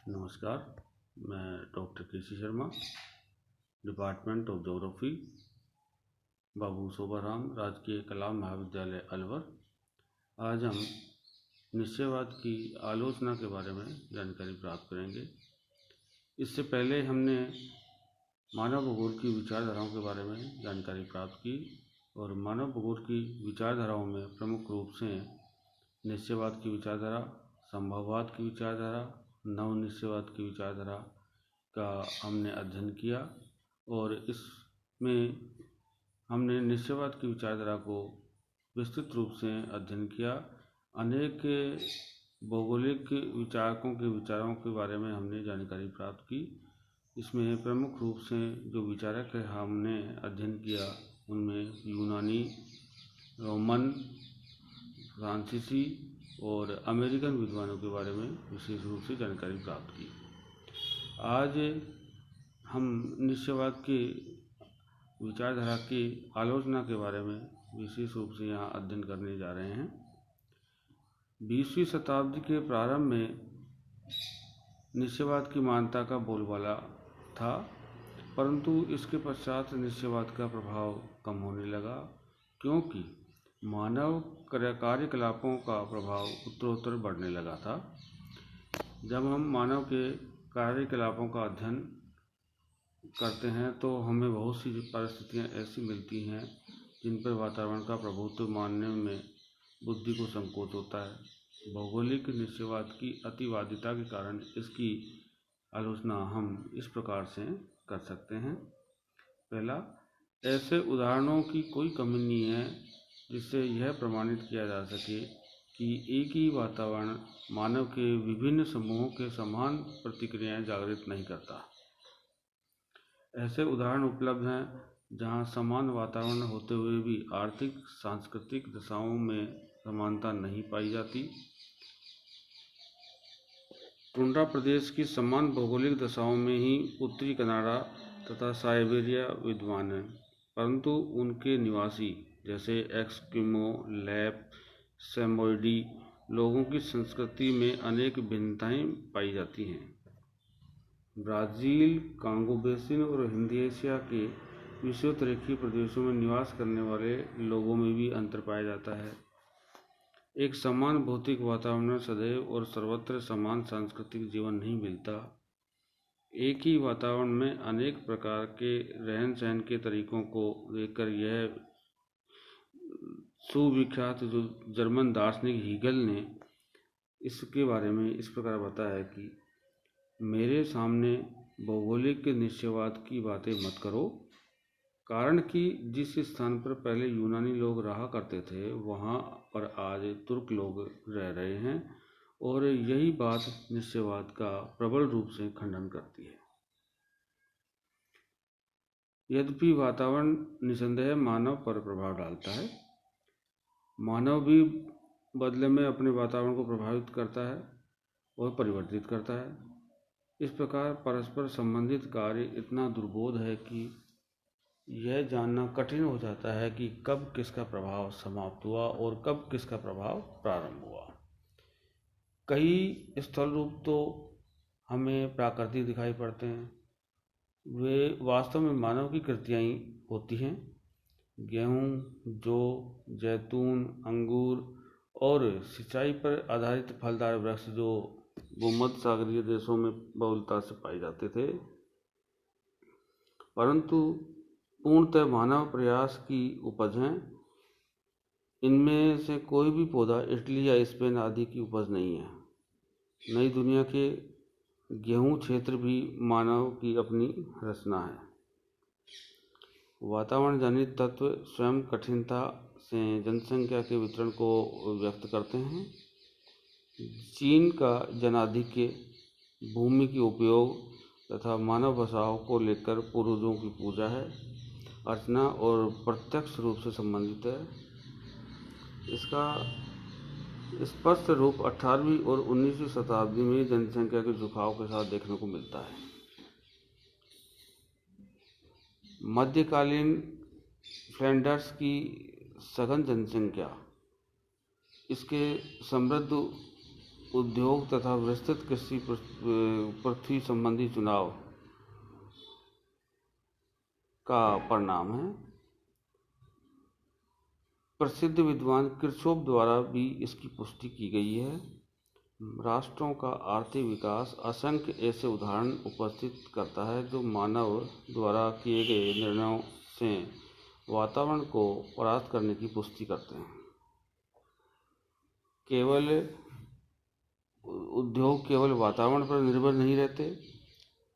नमस्कार, मैं doctor K C. Sharma, department of geography, Babu Shobharam राजकीय कला महाविद्यालय अलवर। आज हम निश्चयवाद की आलोचना के बारे में जानकारी प्राप्त करेंगे। इससे पहले हमने मानव भूगोल की विचारधाराओं के बारे में जानकारी प्राप्त की और मानव भूगोल की विचारधाराओं में प्रमुख रूप से निश्चयवाद की विचारधारा, संभववाद की विचारधारा, नव निश्चयवाद की विचारधारा का हमने अध्ययन किया और इसमें हमने निश्चयवाद की विचारधारा को विस्तृत रूप से अध्ययन किया। अनेक भौगोलिक विचारकों के विचारों के बारे में हमने जानकारी प्राप्त की। इसमें प्रमुख रूप से जो विचारक हमने अध्ययन किया उनमें यूनानी, रोमन, फ्रांसीसी और अमेरिकन विद्वानों के बारे में विशेष रूप से जानकारी प्राप्त की। आज हम निश्चयवाद के विचारधारा की आलोचना के बारे में विशेष रूप से यहाँ अध्ययन करने जा रहे हैं। 20वीं शताब्दी के प्रारंभ में निश्चयवाद की मान्यता का बोलबाला था, परंतु इसके पश्चात निश्चयवाद का प्रभाव कम होने लगा क्योंकि मानव कार्यकलापों का प्रभाव उत्तरोत्तर बढ़ने लगा था। जब हम मानव के कार्यकलापों का अध्ययन करते हैं तो हमें बहुत सी परिस्थितियाँ ऐसी मिलती हैं जिन पर वातावरण का प्रभुत्व मानने में बुद्धि को संकोच होता है। भौगोलिक निश्चयवाद की अतिवादिता के कारण इसकी आलोचना हम इस प्रकार से कर सकते हैं। पहला, ऐसे उदाहरणों की कोई कमी नहीं है जिससे यह प्रमाणित किया जा सके कि एक ही वातावरण मानव के विभिन्न समूहों के समान प्रतिक्रियाएं जागृत नहीं करता। ऐसे उदाहरण उपलब्ध हैं जहां समान वातावरण होते हुए भी आर्थिक सांस्कृतिक दशाओं में समानता नहीं पाई जाती। टुंड्रा प्रदेश की समान भौगोलिक दशाओं में ही उत्तरी कनाडा तथा साइबेरिया विद्यमान हैं, परंतु उनके निवासी जैसे एस्किमो, लैप, सैमोयडी लोगों की संस्कृति में अनेक भिन्नताएं पाई जाती हैं। ब्राज़ील, कांगो बेसिन और हिंदी एशिया के विषुवतरेखीय प्रदेशों में निवास करने वाले लोगों में भी अंतर पाया जाता है। एक समान भौतिक वातावरण में सदैव और सर्वत्र समान सांस्कृतिक जीवन नहीं मिलता। एक ही वातावरण में अनेक प्रकार के रहन सहन के तरीकों को देखकर यह सुविख्यात जो जर्मन दार्शनिक हीगल ने इसके बारे में इस प्रकार बताया कि मेरे सामने भौगोलिक निश्चयवाद की बातें मत करो, कारण कि जिस स्थान पर पहले यूनानी लोग रहा करते थे वहाँ पर आज तुर्क लोग रह रहे हैं और यही बात निश्चयवाद का प्रबल रूप से खंडन करती है। यद्यपि वातावरण निसंदेह मानव पर प्रभाव डालता है, मानव भी बदले में अपने वातावरण को प्रभावित करता है और परिवर्तित करता है। इस प्रकार परस्पर संबंधित कार्य इतना दुर्बोध है कि यह जानना कठिन हो जाता है कि कब किसका प्रभाव समाप्त हुआ और कब किसका प्रभाव प्रारंभ हुआ। कई स्थल रूप तो हमें प्राकृतिक दिखाई पड़ते हैं, वे वास्तव में मानव की कृतियाँ ही होती हैं। गेहूँ, जौ, जैतून, अंगूर और सिंचाई पर आधारित फलदार वृक्ष जो भूमध्य सागरीय देशों में बहुलता से पाए जाते थे, परंतु पूर्णतः मानव प्रयास की उपज हैं। इनमें से कोई भी पौधा इटली या स्पेन आदि की उपज नहीं है। नई दुनिया के गेहूँ क्षेत्र भी मानव की अपनी रचना है। वातावरण जनित तत्व स्वयं कठिनता से जनसंख्या के वितरण को व्यक्त करते हैं। चीन का जनाधिक्य, भूमि की उपयोग तथा मानव बसाव को लेकर पूर्वजों की पूजा है, अर्चना और प्रत्यक्ष रूप से संबंधित है। इसका स्पष्ट रूप 18वीं और 19वीं शताब्दी में जनसंख्या के झुकाव के साथ देखने को मिलता है। मध्यकालीन फ्लैंडर्स की सघन जनसंख्या, इसके समृद्ध उद्योग तथा विस्तृत कृषि पृथ्वी संबंधी चुनाव का परिणाम है। प्रसिद्ध विद्वान किरचॉफ द्वारा भी इसकी पुष्टि की गई है। राष्ट्रों का आर्थिक विकास असंख्य ऐसे उदाहरण उपस्थित करता है जो मानव द्वारा किए गए निर्णयों से वातावरण को परास्त करने की पुष्टि करते हैं। केवल उद्योग केवल वातावरण पर निर्भर नहीं रहते,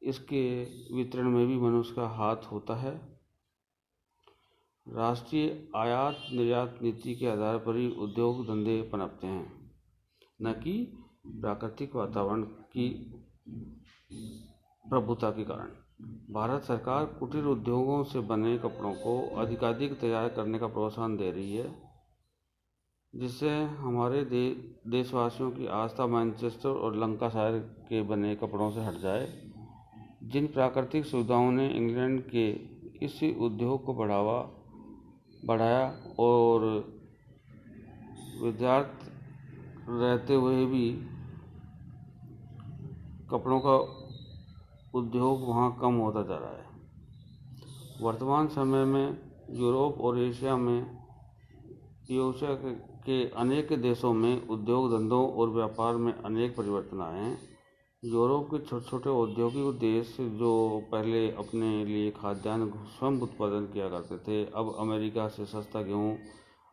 इसके वितरण में भी मनुष्य का हाथ होता है। राष्ट्रीय आयात निर्यात नीति के आधार पर ही उद्योग धंधे पनपते हैं, न कि प्राकृतिक वातावरण की प्रभुता के कारण। भारत सरकार कुटीर उद्योगों से बने कपड़ों को अधिकाधिक तैयार करने का प्रोत्साहन दे रही है, जिससे हमारे देशवासियों की आस्था मैनचेस्टर और लंकाशायर के बने कपड़ों से हट जाए। जिन प्राकृतिक सुविधाओं ने इंग्लैंड के इस उद्योग को बढ़ाया और विद्यार्थ रहते हुए भी कपड़ों का उद्योग वहाँ कम होता जा रहा है। वर्तमान समय में यूरोप और एशिया के अनेक देशों में उद्योग धंधों और व्यापार में अनेक परिवर्तन आए हैं। यूरोप के छोटे छोटे औद्योगिक देश जो पहले अपने लिए खाद्यान्न स्वयं उत्पादन किया करते थे, अब अमेरिका से सस्ता गेहूँ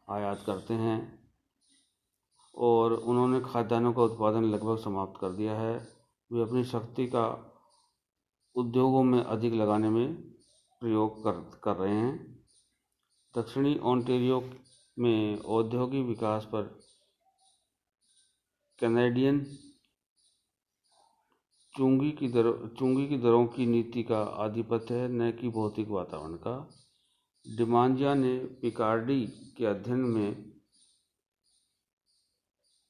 आयात करते हैं और उन्होंने खाद्यान्नों का उत्पादन लगभग समाप्त कर दिया है। वे अपनी शक्ति का उद्योगों में अधिक लगाने में प्रयोग कर रहे हैं। दक्षिणी ओंटारियो में औद्योगिक विकास पर कैनेडियन चुंगी की दरों की नीति का आधिपत्य है, न कि भौतिक वातावरण का। डिमांजिया ने पिकार्डी के अध्ययन में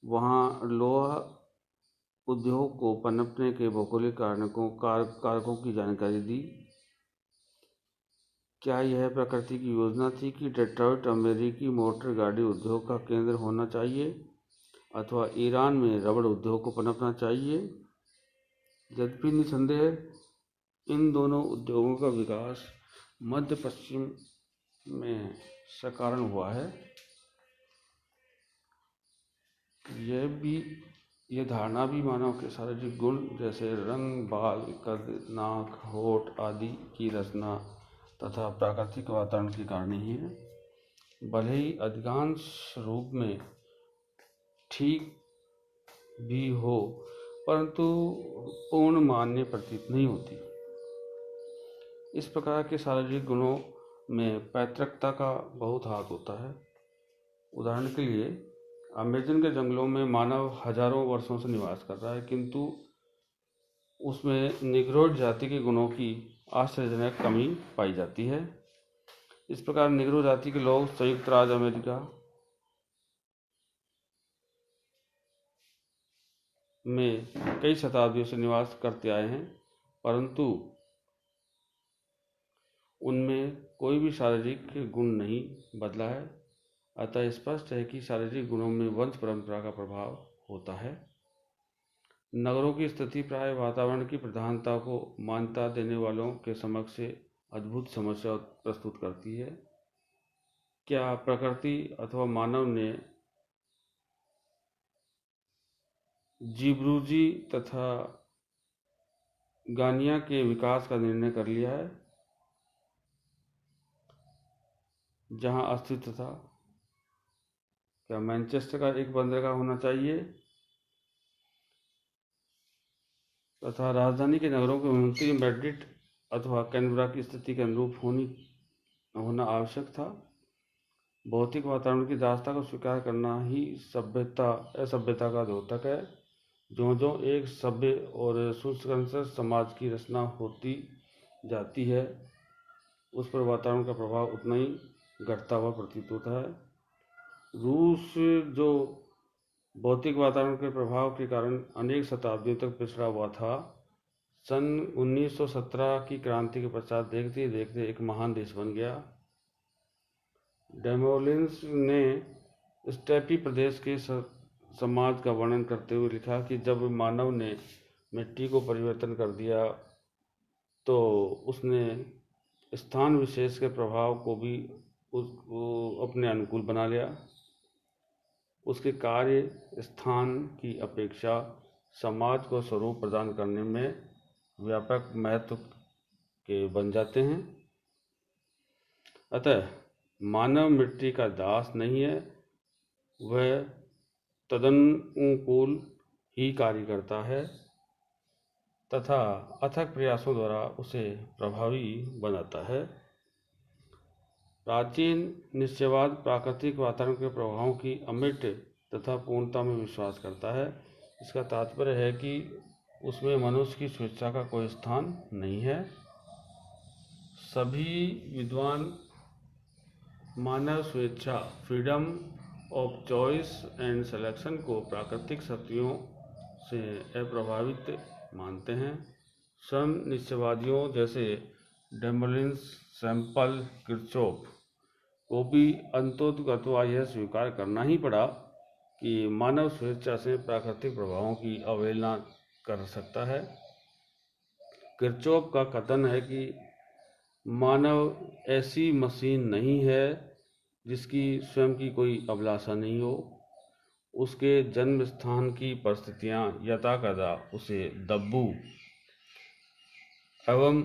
वहाँ लोहा उद्योग को पनपने के भौगोलिक कारकों की जानकारी दी। क्या यह प्रकृति की योजना थी कि डेट्रॉइट अमेरिकी मोटर गाड़ी उद्योग का केंद्र होना चाहिए अथवा ईरान में रबड़ उद्योग को पनपना चाहिए? यद्यपि निसंदेह इन दोनों उद्योगों का विकास मध्य पश्चिम में सकारण हुआ है। यह धारणा भी मानव के शारीरिक गुण जैसे रंग, बाल, कद, नाक, होठ आदि की रचना तथा प्राकृतिक वातावरण के कारण ही है। भले ही अधिकांश रूप में ठीक भी हो, परंतु पूर्ण मान्य प्रतीत नहीं होती। इस प्रकार के शारीरिक गुणों में पैतृकता का बहुत हाथ होता है। उदाहरण के लिए अमेज़न के जंगलों में मानव हजारों वर्षों से निवास कर रहा है, किंतु उसमें निग्रोइड जाति के गुणों की आश्चर्यजनक कमी पाई जाती है। इस प्रकार निग्रो जाति के लोग संयुक्त राज्य अमेरिका में कई शताब्दियों से निवास करते आए हैं, परंतु उनमें कोई भी शारीरिक गुण नहीं बदला है। अतः स्पष्ट है कि शारीरिक गुणों में वंश परंपरा का प्रभाव होता है। नगरों की स्थिति प्राय वातावरण की प्रधानता को मान्यता देने वालों के समक्ष अद्भुत समस्या प्रस्तुत करती है। क्या प्रकृति अथवा मानव ने जीब्रूजी तथा गानिया के विकास का निर्णय कर लिया है, जहां अस्तित्व था? क्या मैनचेस्टर का एक बंदरगाह होना चाहिए तथा राजधानी के नगरों की उन्नति मैड्रिड अथवा कैनबरा की स्थिति के अनुरूप होना आवश्यक था? भौतिक वातावरण की दास्ता को स्वीकार करना ही असभ्यता का द्योतक है। जो एक सभ्य और सुसंस्कृत समाज की रचना होती जाती है, उस पर वातावरण का प्रभाव उतना ही घटता हुआ प्रतीत होता है। रूस जो भौतिक वातावरण के प्रभाव के कारण अनेक शताब्दियों तक पिछड़ा हुआ था, सन 1917 की क्रांति के पश्चात देखते ही देखते एक महान देश बन गया। डेमोलिन्स ने स्टेपी प्रदेश के समाज का वर्णन करते हुए लिखा कि जब मानव ने मिट्टी को परिवर्तन कर दिया तो उसने स्थान विशेष के प्रभाव को भी उसको अपने अनुकूल बना लिया। उसके कार्य स्थान की अपेक्षा समाज को स्वरूप प्रदान करने में व्यापक महत्व के बन जाते हैं। अतः मानव मिट्टी का दास नहीं है, वह तदनुकूल ही कार्य करता है तथा अथक प्रयासों द्वारा उसे प्रभावी बनाता है। प्राचीन निश्चयवाद प्राकृतिक वातावरण के प्रभावों की अमिट तथा पूर्णता में विश्वास करता है। इसका तात्पर्य है कि उसमें मनुष्य की स्वेच्छा का कोई स्थान नहीं है। सभी विद्वान मानव स्वेच्छा, freedom of choice and selection को प्राकृतिक शक्तियों से अप्रभावित मानते हैं। स्वयं निश्चयवादियों जैसे डेमोलिन्स, सैंपल, किरचॉफ को भी अंततोगत्वा यह स्वीकार करना ही पड़ा कि मानव स्वेच्छा से प्राकृतिक प्रभावों की अवहेलना कर सकता है। किरचॉफ का कथन है कि मानव ऐसी मशीन नहीं है जिसकी स्वयं की कोई अभिलाषा नहीं हो। उसके जन्म स्थान की परिस्थितियां यथाकथा उसे दब्बू एवं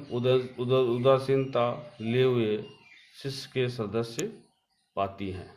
उदासीनता लिए हुए शिष्य के सदस्य पाती हैं।